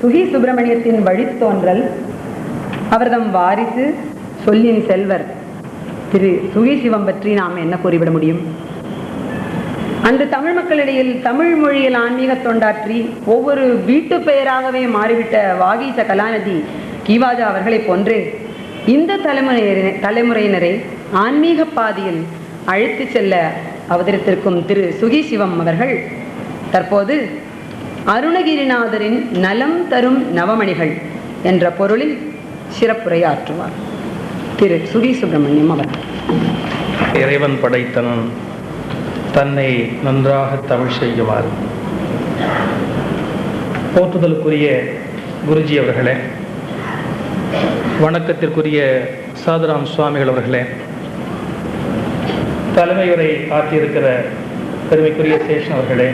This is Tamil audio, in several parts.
சுகி சுப்பிரமணியத்தின் வழித்தோன்றல், அவர்தம் வாரிசு, சொல்லின் செல்வர் திரு சுகி சிவம் பற்றி நாம் என்ன கூறிவிட முடியும்? அன்று தமிழ் மக்களிடையில் தமிழ் மொழியில் ஆன்மீக தொண்டாற்றி ஒவ்வொரு வீட்டு பெயராகவே மாறிவிட்ட வாகீச கலாநிதி கீவாஜா அவர்களை போன்றே இந்த தலைமுறையினரை ஆன்மீக பாதையில் அழைத்து செல்ல அவதரித்திருக்கும் திரு சுகி சிவம் அவர்கள் தற்போது அருணகிரிநாதரின் நலம் தரும் நவமணிகள் என்ற பொருளில் சிறப்புரையாற்றுவார். திரு சுகி சுப்பிரமணியம் அவர்கள். இறைவன் படைத்தனன் தன்னை நன்றாக தமிழ் செய்யுமாறு. போற்றுதலுக்குரிய குருஜி அவர்களே, வணக்கத்திற்குரிய சாதுராம் சுவாமிகள் அவர்களே, தலைமையுரை ஆற்றியிருக்கிற பெருமைக்குரிய சேஷன் அவர்களே,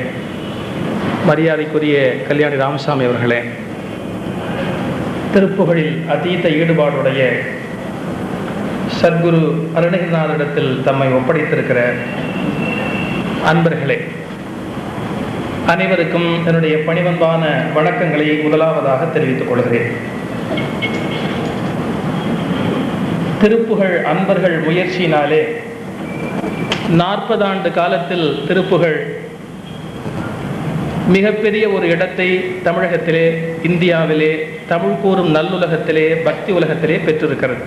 மரியாதைக்குரிய கல்யாணி ராமசாமி அவர்களே, திருப்புகழில் அதீத ஈடுபாடுடைய சத்குரு அருணகிரிநாதரிடத்தில் தம்மை ஒப்படைத்திருக்கிற அன்பர்களே, அனைவருக்கும் என்னுடைய பணிவன்பான வணக்கங்களை முதலாவதாக தெரிவித்துக் கொள்கிறேன். திருப்புகழ் அன்பர்கள் முயற்சியினாலே 40 ஆண்டு காலத்தில் திருப்புகழ் மிகப்பெரிய ஒரு இடத்தை தமிழகத்திலே, இந்தியாவிலே, தமிழ் கூறும் நல்லுலகத்திலே, பக்தி உலகத்திலே பெற்றிருக்கிறது.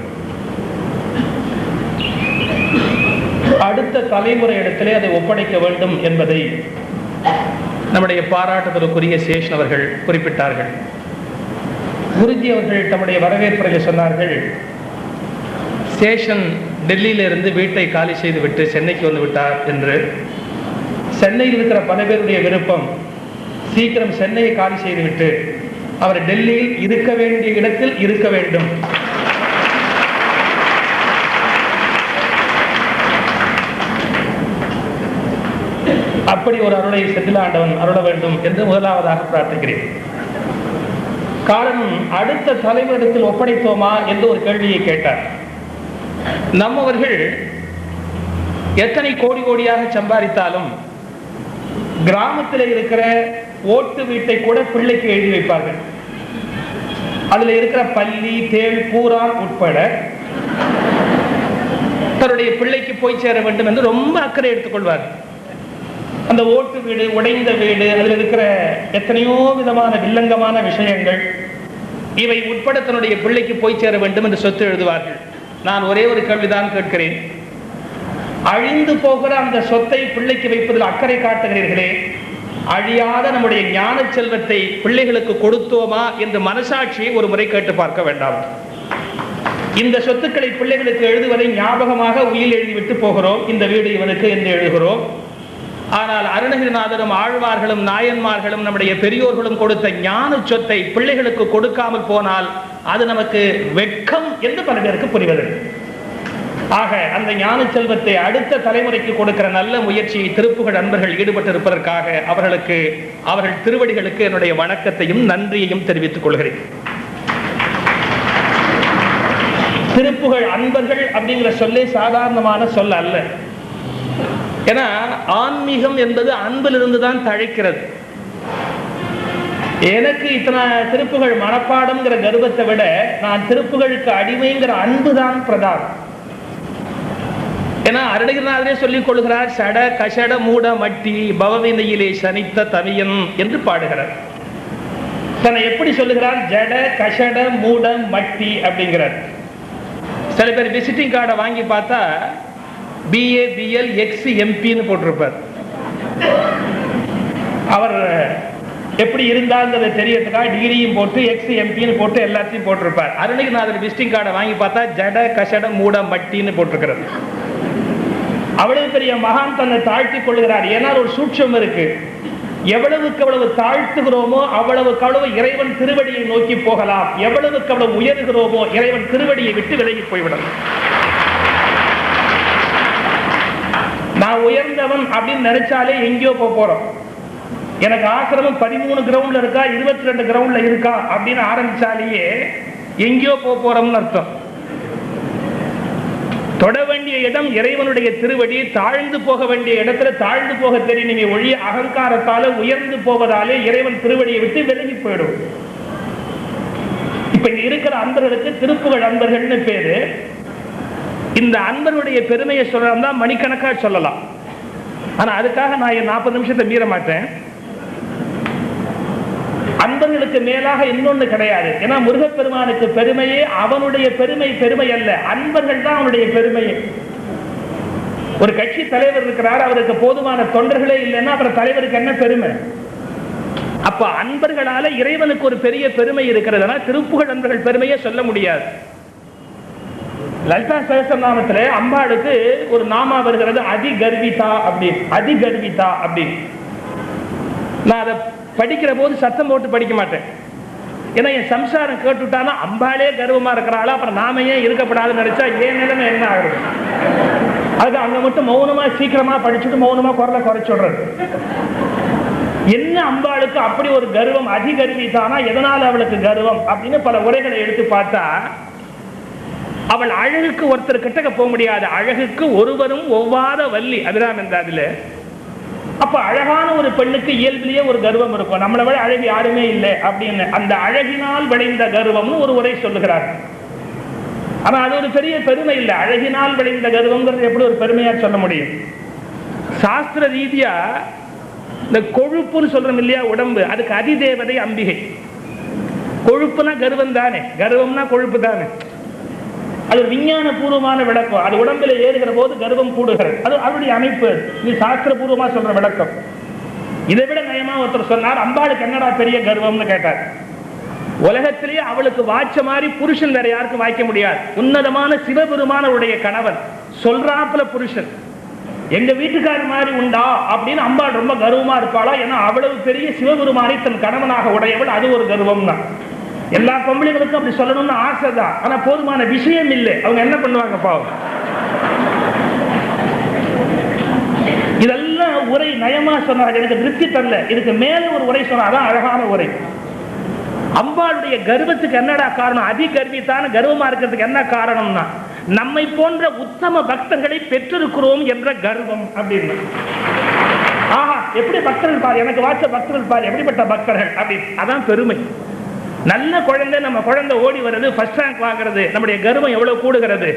அடுத்த தலைமுறையிடத்திலே அதை ஒப்படைக்க வேண்டும் என்பதை நம்முடைய பாராட்டுதலுக்குரிய சேஷன் அவர்கள் குறிப்பிட்டார்கள். குருஜி அவர்கள் தம்முடைய வரவேற்புரையில் சொன்னார்கள், சேஷன் டெல்லியிலிருந்து வீட்டை காலி செய்து விட்டு சென்னைக்கு வந்து விட்டார் என்று. சென்னையில் இருக்கிற பல பேருடைய விருப்பம் சீக்கிரம் சென்னையை காலி செய்துவிட்டு அவர் டெல்லியில் இருக்க வேண்டிய இடத்தில் இருக்க வேண்டும். அப்படி ஒரு அருளை செந்திலாண்டவன் அருள வேண்டும் என்று முதலாவதாக பிரார்த்திக்கிறேன். காரணம், அடுத்த தலைவரிடத்தில் ஒப்படைத்தோமா என்று ஒரு கேள்வியை கேட்டார். நம்மவர்கள் எத்தனை கோடி கோடியாக சம்பாதித்தாலும் கிராமத்தில் இருக்கிற ஓட்டு வீட்டை கூட பிள்ளைக்கு எழுதி வைப்பார்கள். அதுல இருக்கிற பள்ளி, தேள், பூரான் உட்பட தன்னுடைய பிள்ளைக்கு போய் சேர வேண்டும் என்று ரொம்ப அக்கறை எடுத்துக்கொள்வார். அந்த ஓட்டு வீடு, உடைந்த வீடு, அதில் இருக்கிற எத்தனையோ விதமான வில்லங்கமான விஷயங்கள், இவை உட்பட தன்னுடைய பிள்ளைக்கு போய் சேர வேண்டும் என்று சொத்து எழுதுவார்கள். நான் ஒரே ஒரு கேள்விதான் கேட்கிறேன். அழிந்து போகிற அந்த சொத்தை பிள்ளைக்கு வைப்பதில் அக்கறை காட்டுகிறீர்களே, அழியாத நம்முடைய ஞான செல்வத்தை பிள்ளைகளுக்கு கொடுத்தோமா என்று மனசாட்சியை ஒரு முறை கேட்டு பார்க்க வேண்டாம்? இந்த சொத்துக்களை பிள்ளைகளுக்கு எழுதுவதை ஞாபகமாக உயில் எழுதிவிட்டு போகிறோம். இந்த வீடு இவனுக்கு என்று எழுதுகிறோம். ஆனால் அருணகிரிநாதரும் ஆழ்வார்களும் நாயன்மார்களும் நம்முடைய பெரியோர்களும் கொடுத்த ஞான சொத்தை பிள்ளைகளுக்கு கொடுக்காமல் போனால் அது நமக்கு வெட்கம் என்று பல பேருக்கு புரிவதில்லை. ஆக அந்த ஞான செல்வத்தை அடுத்த தலைமுறைக்கு கொடுக்கிற நல்ல முயற்சியை திருப்புகழ் அன்பர்கள் ஈடுபட்டிருப்பதற்காக அவர்கள் திருவடிகளுக்கு என்னுடைய வணக்கத்தையும் நன்றியையும் தெரிவித்துக் கொள்கிறேன். திருப்புகழ் அன்பர்கள் அப்படிங்கிற சொல்லே சாதாரணமான சொல் அல்ல. ஏன்னா ஆன்மீகம் என்பது அன்பிலிருந்து தான் தழைக்கிறது. எனக்கு இத்தனை திருப்புகழ் மனப்பாடம்ங்கிற கர்வத்தை விட நான் திருப்புகழுக்கு அடிமைங்கிற அன்புதான் பிரதானம். ஏன்னா அருணகிரிநாதரே சொல்லிக் கொள்கிறார், சட கஷட மூட மட்டி பவவினையிலே சனித்த தவியன் என்று பாடுகிறார். தன்னை எப்படி சொல்லுகிறார்? ஜட கஷட மூட மட்டி அப்படிங்கிறார். சில பேர் விசிட்டிங் கார்டை வாங்கி பார்த்தா BA BL XMPன்னு போட்டிருப்பார். அவர் எப்படி இருந்தாங்கிறத தெரியறதுக்காக டிகிரியும் போட்டு XMPன்னு போட்டு எல்லாத்தையும் போட்டிருப்பார். அருணகிரிநாதர் விசிட்டிங் கார்டை வாங்கி பார்த்தா ஜட கஷட மூட மட்டின்னு போட்டிருக்கிறது. அவ்வளவு பெரிய மகான் தன்னை தாழ்த்தி கொள்கிறார். ஏன்னா ஒரு சூட்சம் இருக்கு. எவ்வளவுக்கு அவ்வளவு தாழ்த்துகிறோமோ அவ்வளவுக்கு அவ்வளவு இறைவன் திருவடியை நோக்கி போகலாம். எவ்வளவுக்கு அவ்வளவு உயர்கிறோமோ இறைவன் திருவடியை விட்டு விலகி போய்விடலாம். நான் உயர்ந்தவன் அப்படின்னு நினைச்சாலே எங்கேயோ போறோம். எனக்கு ஆசிரமம் 13 கிரவுண்ட்ல இருக்கா, 22 கிரவுண்ட்ல இருக்கா அப்படின்னு ஆரம்பிச்சாலேயே எங்கேயோ போறோம்னு அர்த்தம். தொட வேண்டிய இடம் இறைவனுடைய திருவடி. தாழ்ந்து போக வேண்டிய இடத்துல தாழ்ந்து போக தெரியும். ஒழிய அகங்காரத்தால உயர்ந்து போவதாலே இறைவன் திருவடியை விட்டு விலகி போயிடும். இங்க இருக்கிற அன்பர்களுக்கு திருப்புகழ் அன்பர்கள்னு பேரு. இந்த அன்பர்களுடைய பெருமையை சொல்லலாம் தான் மணிக்கணக்கா சொல்லலாம். ஆனா அதுக்காக நான் 40 நிமிஷத்தை மீற மாட்டேன். அன்பர்களுக்கு மேலாக இன்னொன்னு கிடையாது. ஏன்னா முருகப்பெருமானுக்கு பெருமையே அவனுடைய பெருமை அல்ல, அன்பர்கள் தான் அவனுடைய பெருமையே. ஒரு கட்சி தலைவர் இருக்கிறார், அவருக்கு போதுமான தொண்டர்களே இல்லைன்னா அப்புறம் தலைவருக்கு என்ன பெருமை? அப்ப அன்பர்களால இறைவனுக்கு ஒரு பெரிய பெருமை இருக்கிறது. திருப்புகழ் அன்பர்கள் பெருமையே சொல்ல முடியாது. லலிதா சகஸ்ரநாமத்திலே அம்பாளுக்கு ஒரு நாமா வருகிறது, அதிகர்விதா அப்படின்னு. அதிகர்விதா அப்படின்னு நான் அதை படிக்கிற போது சத்தம் போட்டு படிக்க மாட்டேன். ஏன்னா என் சம்சாரம் கேட்டுட்டானா அம்பாளே கர்வமா இருக்கிறாளா, அப்புறம் நாம ஏன் இருக்கப்படாதுன்னு நினைச்சா ஏன் நிலைமை என்ன ஆகுது? அதுக்கு அங்க மட்டும் மௌனமா சீக்கிரமா படிச்சுட்டு மௌனமா குரலை குறைச்சு விடுறது. என்ன அம்பாளுக்கு அப்படி ஒரு கர்வம்? அதிகர்விதானா எதனால அவளுக்கு கர்வம் அப்படின்னு பல உரைகளை எடுத்து பார்த்தா, அவள் அழகுக்கு ஒருத்தர் கிட்டக்க போக முடியாது. அழகுக்கு ஒருவரும் ஒவ்வாத வள்ளி அதுதான் அதுல. அப்ப அழகான ஒரு பெண்ணுக்கு இயல்பிலேயே ஒரு கர்வம் இருக்கும். நம்மளை விட அழகு யாருமே இல்லை அப்படின்னு. அந்த அழகினால் விளைந்த கர்வம்னு ஒரு உரை சொல்லுகிறார். ஆனா அது ஒரு பெரிய பெருமை இல்லை. அழகினால் விளைந்த கர்வம்ங்கிறது எப்படி ஒரு பெருமையா சொல்ல முடியும்? சாஸ்திர ரீதியா இந்த கொழுப்புன்னு சொல்றோம் இல்லையா, உடம்பு, அதுக்கு அதிதேவதை அம்பிகை. கொழுப்புனா கர்வம் தானே, கர்வம்னா கொழுப்பு தானே. அது ஒரு விஞ்ஞான பூர்வமான விளக்கம். அது உடம்பில் ஏறுகிற போது கர்வம் கூடுகிறது. அது அவருடைய அமைப்பு. இது சாஸ்திர பூர்வமா சொல்ற விளக்கம். இதை விட நயமா ஒருத்தர் சொன்னார், அம்பாளுக்கு என்னடா பெரிய கர்வம்னு கேட்டார். உலகத்திலேயே அவளுக்கு வாய்ச்ச மாதிரி புருஷன் வேற யாருக்கும் வாய்க்க முடியாது. உன்னதமான சிவபெருமானுடைய கணவன் சொல்றாப்புல புருஷன். எங்க வீட்டுக்காரர் மாதிரி உண்டா அப்படின்னு அம்பாள் ரொம்ப கர்வமா இருப்பாளா? ஏன்னா அவ்வளவு பெரிய சிவபெருமானை தன் கணவனாக உடையவள். அது ஒரு கர்வம் தான். எல்லா பொம்பளைகளுக்கும் அப்படி சொல்லணும்னு ஆசைதான். ஆனா போதுமான விஷயம் இல்லை. அவங்க என்ன பண்ணுவாங்க பாவம்? இதெல்லாம் உரை நயமா சொன்னாங்க, எனக்கு திருப்தி தரல. இதுக்கு மேல ஒரு உரை சொன்னாதான் அழகான உரை. அம்பாளுடைய கர்வத்துக்கு என்னடா காரணம்? அதிகர்வித்தான கர்வமா இருக்கிறதுக்கு என்ன காரணம்னா, நம்மை போன்ற உத்தம பக்தர்களை பெற்றிருக்கிறோம் என்ற கர்வம் அப்படின்னு. ஆஹா, எப்படி பக்தர்கள் பாரு, எனக்கு வாச்ச பக்தர்கள் பாரு, எப்படிப்பட்ட பக்தர்கள் அப்படின்னு. அதான் பெருமை. நல்ல குழந்தை, நம்ம குழந்தை ஓடி வருது, ஃபர்ஸ்ட் ரேங்க் வாங்குறது, நம்முடைய கர்வம் எவ்வளவு கூடுகிறது.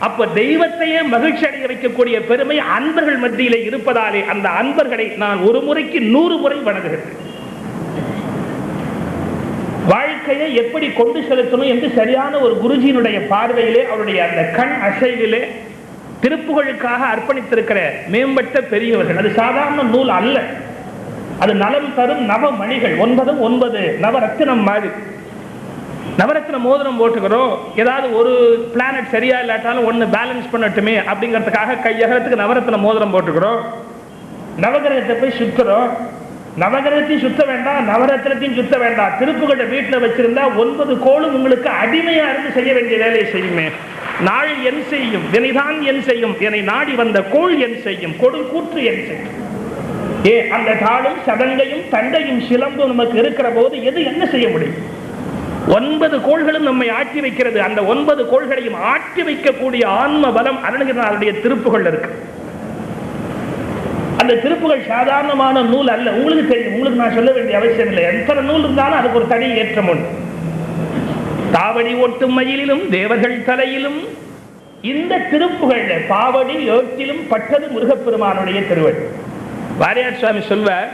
அப்ப தெய்வத்தையே மகிழ்ச்சி அடைய வைக்கக்கூடிய பெருமை அன்பர்கள் மத்தியிலே இருப்பதாலே அந்த அன்பர்களை நான் ஒரு முறைக்கு 100 முறை வணங்குகிறேன். வாழ்க்கையை எப்படி கொண்டு செலுத்தணும் என்று சரியான ஒரு குருஜியினுடைய பார்வையிலே, அவருடைய அந்த கண் அசைவிலே திருப்புகழுக்காக அர்ப்பணித்திருக்கிற மேம்பட்ட பெரியவர்கள். அது சாதாரண நூல் அல்ல. அது நலம் தரும் நவமணிகள். 9 நவரத்தினம் மாதிரி. நவரத்ன மோதிரம் போட்டுக்கிறோம். ஏதாவது ஒரு பிளானட் சரியா இல்லாட்டாலும் ஒன்னு பேலன்ஸ் பண்ணட்டுமே அப்படிங்கிறதுக்காக கையகத்துக்கு நவரத்ன மோதிரம் போட்டுக்கிறோம். நவகிரகத்தை போய் சுத்துறோம். நவகிரகத்தையும் சுத்த வேண்டாம், நவரத்னத்தையும் சுத்த வேண்டாம். திருப்புகழை வீட்டில் வச்சிருந்தா 9 கோளும் உங்களுக்கு அடிமையா இருந்து செய்ய வேண்டிய வேலையை செய்யுமே. நாள் என் செய்யும், வினைதான் என் செய்யும், என்னை நாடி வந்த கோள் என் செய்யும், கொடு கூற்று என் செய்யும். அந்த தாளும் சதங்கையும் தண்டையும் சிலம்பும் நமக்கு இருக்கிற போது எது என்ன செய்ய முடியும்? 9 கோள்களும் நம்மை ஆட்டி வைக்கிறது. அந்த 9 கோள்களையும் ஆட்டி வைக்கக்கூடிய ஆன்ம பலம் அருணகிரிநாதருடைய திருப்புகழ் இருக்கு. அந்த திருப்புகழ் சாதாரணமான நூல் அல்ல. உங்களுக்கு தெரியும், உங்களுக்கு நான் சொல்ல வேண்டிய அவசியம் இல்லை. எத்தனை நூல் இருந்தாலும் அதுக்கு ஒரு தனி ஏற்றம் உண்டு. தாவடி ஓட்டும் மயிலிலும் தேவர்கள் தலையிலும் இந்த திருப்புகழ் பாவடி ஏற்றிலும் பட்டது முருகப்பெருமானுடைய திருவள். வாரியார் சுவாமி சொல்வார்,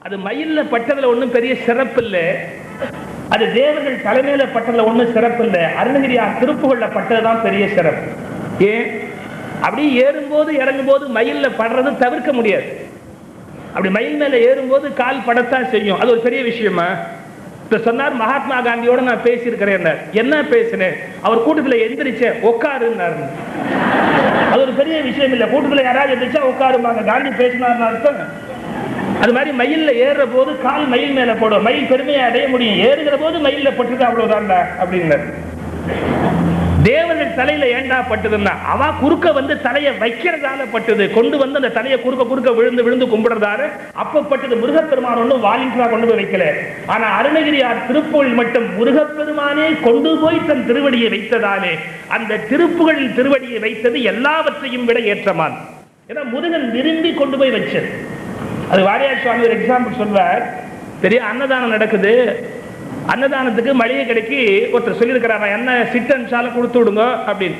அது மயில்ல பட்டதுல ஒன்றும் பெரிய சிறப்பு இல்லை, அது தேவர்கள் தலைமையில பட்டதுல ஒன்றும் சிறப்பு இல்லை, அருணகிரியார் திருப்புகள்ல பட்டதுதான் பெரிய சிறப்பு. ஏன்? அப்படி ஏறும்போது இறங்கும் போது மயில்ல படுறது தவிர்க்க முடியாது. அப்படி மயில் மேல ஏறும்போது கால் படத்தான் செய்யும். அது ஒரு பெரிய விஷயமா? இப்ப சொன்னார், மகாத்மா காந்தியோட நான் பேசியிருக்கிறேன். என்ன பேசினேன்? அவர் கூட்டத்தில் எந்திரிச்ச உட்காருன்னாரு. அது ஒரு பெரிய விஷயம் இல்லை. கூட்டத்தில் யாராவது எந்திரிச்சா உட்காருமாங்க. காந்தி பேசினார்னு அர்த்தம். அது மாதிரி மயில்ல ஏறுற போது கால் மயில் மேல போடும். மயில் பெருமையை அடைய முடியும். ஏறுகிற போது மயில்ல பட்டுது, அவ்வளவுதான் அப்படின்னு. தேவர்கள் தலையில ஏண்டா பட்டதுன்னா, அவ குறுக்க வந்து தலையை வைக்கிறதால பட்டது. கொண்டு வந்து அந்த தலையை குறுக்க விழுந்து விழுந்து கும்பிடுறதால அப்பப்பட்டது. முருகப்பெருமான் ஒன்றும் வாலிண்டரா கொண்டு போய் வைக்கல. ஆனா அருணகிரியார் திருப்புகழ் மட்டும் முருகப்பெருமானே கொண்டு போய் தன் திருவடியை வைத்ததாலே அந்த திருப்புகழில் திருவடியை வைத்தது எல்லாவற்றையும் விட ஏற்றமான். ஏன்னா முருகன் விரும்பி கொண்டு போய் வச்சது. அது வாரியார் சுவாமி ஒரு எக்ஸாம்பிள் சொல்வார். பெரிய அன்னதானம் நடக்குது, அன்னதானத்துக்கு மளிகை கடைக்கு ஒருத்தர் சொல்லியிருக்கிறார், என்ன சிட்டன்ஸால கொடுத்து விடுங்க அப்படின்னு.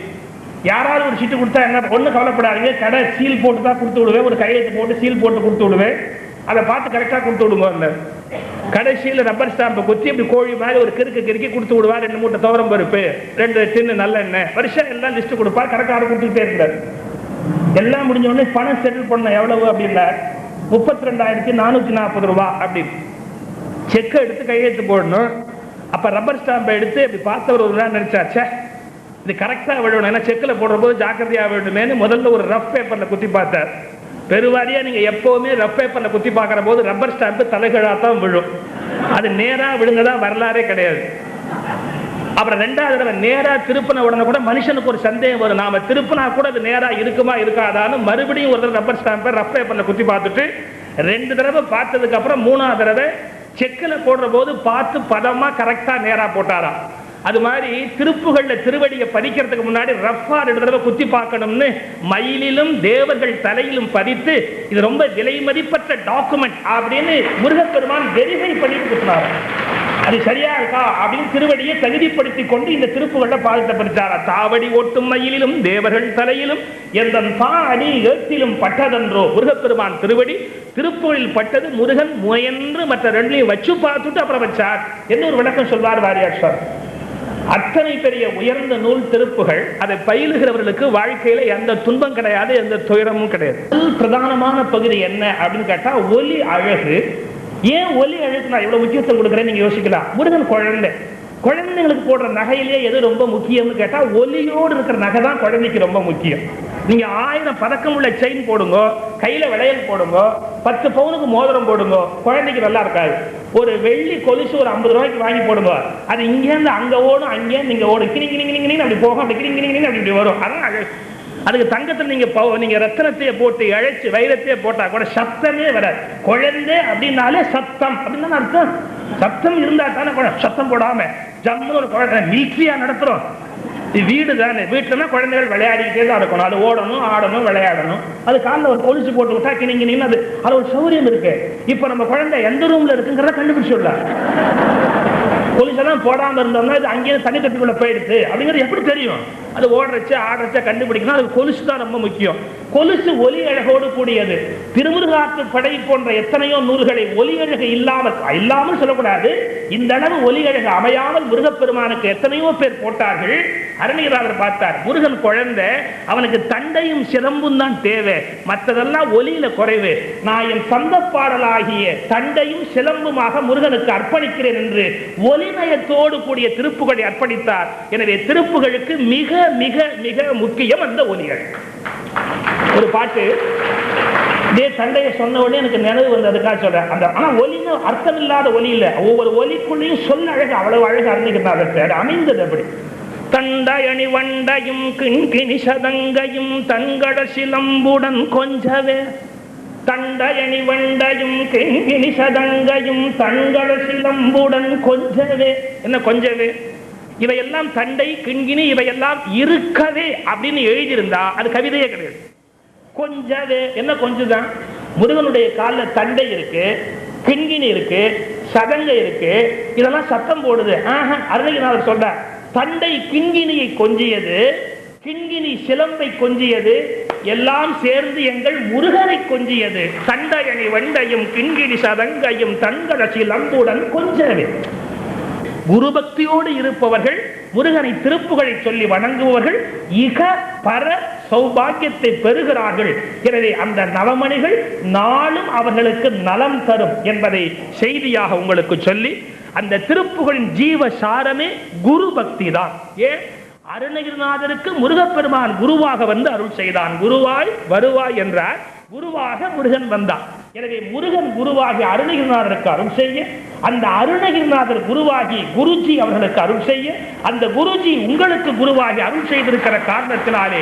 யாராவது ஒரு சீட்டு கொடுத்தா என்ன ஒன்றும் கவலைப்படாதீங்க, கடை சீல் போட்டு தான் கொடுத்து விடுவேன், ஒரு கையெழுத்து போட்டு சீல் போட்டு கொடுத்து விடுவேன், அதை பார்த்து கரெக்டாக கொடுத்து விடுங்க. கடைசியில் ரப்பர் ஸ்டாம்பை குத்தி இப்படி கோழி மாதிரி ஒரு கிறுக்கி கொடுத்து விடுவார். 2 மூட்டை துவரம் பருப்பு, 2 டின்னு நல்லெண்ணெய், வருஷம் எல்லாம் லிஸ்ட் கொடுப்பார். கரெக்டாக கொடுத்துக்கிட்டே இருந்தார். எல்லாம் முடிஞ்ச உடனே பணம் செட்டில் பண்ண எவ்வளவு அப்படின்னா 32,440 ரூபா அப்படின்னு. செக்கை எடுத்து கையெழுத்து போடணும். அப்ப ரப்பர் ஸ்டாம்பை எடுத்து இப்படி பார்த்தவர் ஒரு நாள் நினைச்சாச்சே இது கரெக்டா விழணும், ஏன்னா செக்கில் போடுற போது ஜாக்கிரதையா விழணுமேனு முதல்ல ஒரு ரஃப் பேப்பர்ல குத்தி பார்த்தார். பெருவாரியா நீங்க எப்பவுமே ரஃப் பேப்பர்ல குத்தி பார்க்கிற போது ரப்பர் ஸ்டாம்பு தலைகீழாத்தான் விழும். அது நேரா விழுந்ததா வரலாறே கிடையாது. அப்புறம் 2வது தடவை நேரா திருப்பின உடனே கூட மனுஷனுக்கு ஒரு சந்தேகம் வரும், நாம திருப்பினா கூட அது நேரா இருக்குமா இருக்காதான்னு மறுபடியும் ஒரு தடவை ரப்பர் ஸ்டாம்பை ரஃப் பேப்பர்ல குத்தி பார்த்துட்டு 2 தடவை பார்த்ததுக்கு அப்புறம் 3வது தடவை செக்கில் போடுற போது பார்த்து பதமா கரெக்டா நேரா போட்டாரா. அது மாதிரி திருப்புகள்ல திருவடியை பதிக்கிறதுக்கு முன்னாடி ரஃபா 2 தடவை குத்தி பார்க்கணும்னு மயிலிலும் தேவர்கள் தலையிலும் பதித்து இது ரொம்ப விலை மதிப்பற்ற டாக்குமெண்ட் அப்படின்னு முருகப்பெருமான் வெரிஃபை பண்ணிட்டு குத்தினார். அது சரியா இருக்கா அப்படின்னு திருவடியை தகுதிப்படுத்தி கொண்டு இந்த திருப்புகள்ல பாதத்தை படிச்சாரா. தாவடி ஓட்டும் மயிலிலும் தேவர்கள் தலையிலும் எந்த அடி ஏற்றிலும் பட்டதன்றோ. முருகப்பெருமான் திருவடி திருப்புகளில் பட்டது. முருகன் முயன்று மற்ற 2லையும் வச்சு பார்த்துட்டு அப்புறம் வச்சார். என்ன ஒரு விளக்கம் சொல்வார் வாரியார் சார். அத்தனை பெரிய உயர்ந்த நூல் திருப்புகள், அதை பயிலுகிறவர்களுக்கு வாழ்க்கையில எந்த துன்பம் கிடையாது, எந்த துயரமும் கிடையாது. பிரதானமான பகுதி என்ன அப்படின்னு கேட்டா ஒலி அழகு. ஏன் ஒலி அழகு நான் இவ்வளவு முக்கியத்துவம் கொடுக்குறேன்னு நீங்க யோசிக்கலாம். முருகன் குழந்தைங்களுக்கு போடுற நகையிலேயே எது ரொம்ப முக்கியம்னு கேட்டா ஒலியோடு இருக்கிற நகை தான் குழந்தைக்கு ரொம்ப முக்கியம். நீங்க 1000 பதக்கம் உள்ள செயின் போடுங்க, கையில வளையல் போடுங்க, 10 பவுனுக்கு மோதிரம் போடுங்க, குழந்தைக்கு நல்லா இருக்காது. ஒரு வெள்ளி கொலுசு ஒரு 50 ரூபாய்க்கு வாங்கி போடுங்க, அது இங்கேருந்து அங்க ஓடும், அங்கேருந்து இங்க ஓடும், கிணிங்கிணிங்கிணிங்கின்னு அப்படி போகும், அப்படி கிணிங்கிணிங்கின்னு அப்படி வரும். அதான் அழகு. அதுக்கு தங்கத்தில் நீங்க ரத்தனத்தையே போட்டு இழைச்சு வைரத்தையே போட்டா கூட சத்தமே வராது. குழந்தை அப்படின்னாலே சத்தம் அப்படின்னு அர்த்தம். சத்தம் இருந்தா தானே சத்தம் போடாம ஜம்முன்னு ஒரு குழந்தை மில்ட்ரியா நடத்துறோம். வீடு தானே, வீட்டுலன்னா குழந்தைகள் விளையாடிக்கிட்டே தான் இருக்கணும். அது ஓடணும், ஆடணும், விளையாடணும். அது காலில் ஒரு கொலுசு போட்டு விட்டா கிணிங்கினின்னு அது ஒரு சௌரியம் இருக்கு. இப்ப நம்ம குழந்தை எந்த ரூம்ல இருக்குங்கிறத கண்டுபிடிச்சுடலாம். கொலுசெல்லாம் போடாம இருந்தோம்னா இது அங்கேயே தண்ணி கட்டுக்குள்ள போயிடுது அப்படிங்கிறது எப்படி தெரியும்? அது ஓடுறச்சு ஆடுறச்ச கண்டுபிடிக்கணும். அது கொலுசு தான் ரொம்ப முக்கியம். கொலுசு ஒலி அழகோடு கூடியது. திருமுருகாற்று படை போன்ற எத்தனையோ நூல்களை ஒலி அழகு இல்லாமல் சொல்லக்கூடாது, இந்த அளவு ஒலி அழகு அமையாமல் முருகப்பெருமானுக்கு எத்தனையோ பேர் போட்டார்கள். அருணகிரிநாதர் பார்த்தார், முருகன் குழந்தை, அவனுக்கு தண்டையும் சிலம்பும் தான் தேவை, மற்றதெல்லாம் ஒலியில குறைவு. நான் என் சொந்த பாடலாகிய தண்டையும் சிலம்புமாக முருகனுக்கு அர்ப்பணிக்கிறேன் என்று ஒலிமயத்தோடு கூடிய திருப்புகளை அர்ப்பணித்தார். எனவே திருப்புகளுக்கு மிக மிக மிக முக்கியம் அந்த ஒலிகள். ஒரு பாட்டு இதே தண்டையை சொன்ன உடனே எனக்கு நினைவு வந்து அதுக்காக சொல்றேன். அந்த ஆனா ஒலின்னு அர்த்தம் இல்லாத ஒலி இல்ல, ஒவ்வொரு ஒலிக்குள்ளேயும் சொல்ல அழகு அவ்வளவு அழகு அறிஞ்சுக்கிறார். அமைந்தது அப்படி. தண்டயணி வண்டையும் கிண்கிணி சதங்கையும் தங்கட சிலம்புடன் கொஞ்சவே. தண்டயணி வண்டையும் கிண்கிணி சதங்கையும் தங்கட சிலம்புடன் கொஞ்சவே. என்ன கொஞ்சவே? இவையெல்லாம் தண்டை கிண்கிணி இவையெல்லாம் இருக்கவே அப்படின்னு எழுதியிருந்தா அது கவிதையே கிடையாது. கொஞ்சவே என்ன கொஞ்சம்தான். முருகனுடைய காலில் தண்டை இருக்கு, கிண்கிணி இருக்கு, சதங்கை இருக்கு, இதெல்லாம் சத்தம் போடுது. அருணகிரிநாதர் சொல்ற தண்டை கிண்கிணியை கொஞ்சியது, கிண்கிணி சிலம்பை கொஞ்சியது, எல்லாம் சேர்ந்து எங்கள் முருகனை கொஞ்சியது. தண்டையணி வண்டையும் கிண்கிணி சதங்கையும் தங்கட சிலம்புடன் கொஞ்சவே. குரு பக்தியோடு இருப்பவர்கள், முருகனை திருப்புகளை சொல்லி வணங்குபவர்கள் இக பர சௌபாகியத்தை பெறுகிறார்கள். எனவே அந்த நவமணிகள் நாளும் அவர்களுக்கு நலம் தரும் என்பதை செய்தியாக உங்களுக்கு சொல்லி, அந்த திருப்புகளின் ஜீவ சாரமே குரு பக்தி தான். ஏன் அருணகிரிநாதருக்கு முருகப்பெருமான் குருவாக வந்து அருள் செய்தான். குருவாய் வருவாய் என்றார், குருவாக முருகன் வந்தான். எனவே முருகன் குருவாகி அருணகிரிநாதருக்கு அருள் செய்ய, அந்த அருணகிரிநாதர் குருவாகி குருஜி அவர்களுக்கு அருள் செய்ய, அந்த குருஜி உங்களுக்கு குருவாகி அருள் செய்திருக்கிற காரணத்தினாலே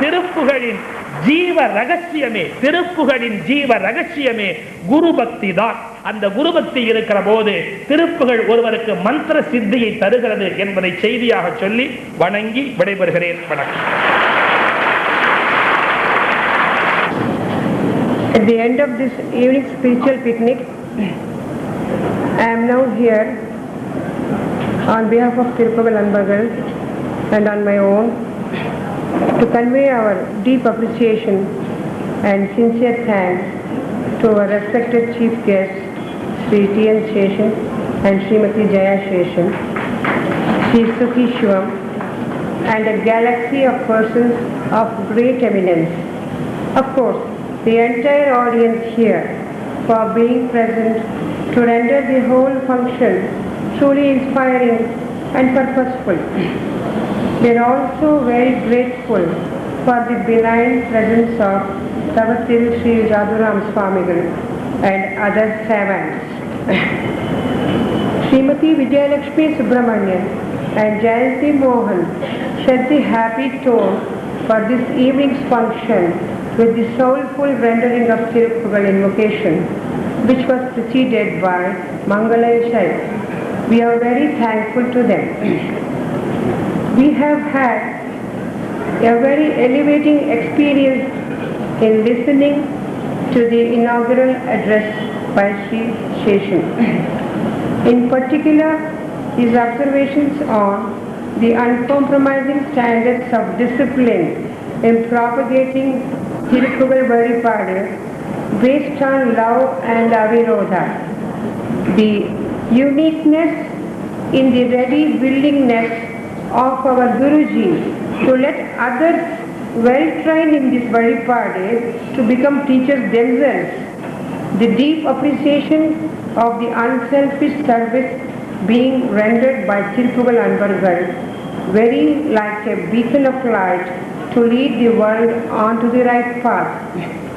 திருப்புகளின் ஜீவ ரகசியமே, திருப்புகளின் ஜீவ ரகசியமே குரு பக்தி தான். அந்த குரு பக்தி இருக்கிற போது திருப்புகள் ஒருவருக்கு மந்திர சித்தியை தருகிறது என்பதை செய்தியாக சொல்லி வணங்கி விடைபெறுகிறேன். வணக்கம். At the end of this evening spiritual picnic, I am now here on behalf of Tiruppagal Anbargal and on my own to convey our deep appreciation and sincere thanks to our respected chief guests, Sri T.N. Sheshan and Srimati Jaya Sheshan, Sri Sukhi Shivam, and a galaxy of persons of great eminence. Of course, the entire audience here for being present to render the whole function truly inspiring and purposeful. We are also very grateful for the benign presence of Tavatil Sri Jaduram Swamigal and other savants. Srimati Vijayalakshmi Subramanian and Jayanti Mohan set the happy tone for this evening's function with the soulful rendering of Tiruppagal invocation, which was preceded by Mangalayashai. We are very thankful to them. We have had a very elevating experience in listening to the inaugural address by Sri Sheshan. In particular, his observations on the uncompromising standards of discipline in propagating Tiruppagal Varipadu based on love and avirodha, the uniqueness in the ready willingness of our Guruji to let others well trained in this Varipadu to become teachers themselves, the deep appreciation of the unselfish service being rendered by Tiruppagal Anbargal, very like a beacon of light to lead the world onto the right path.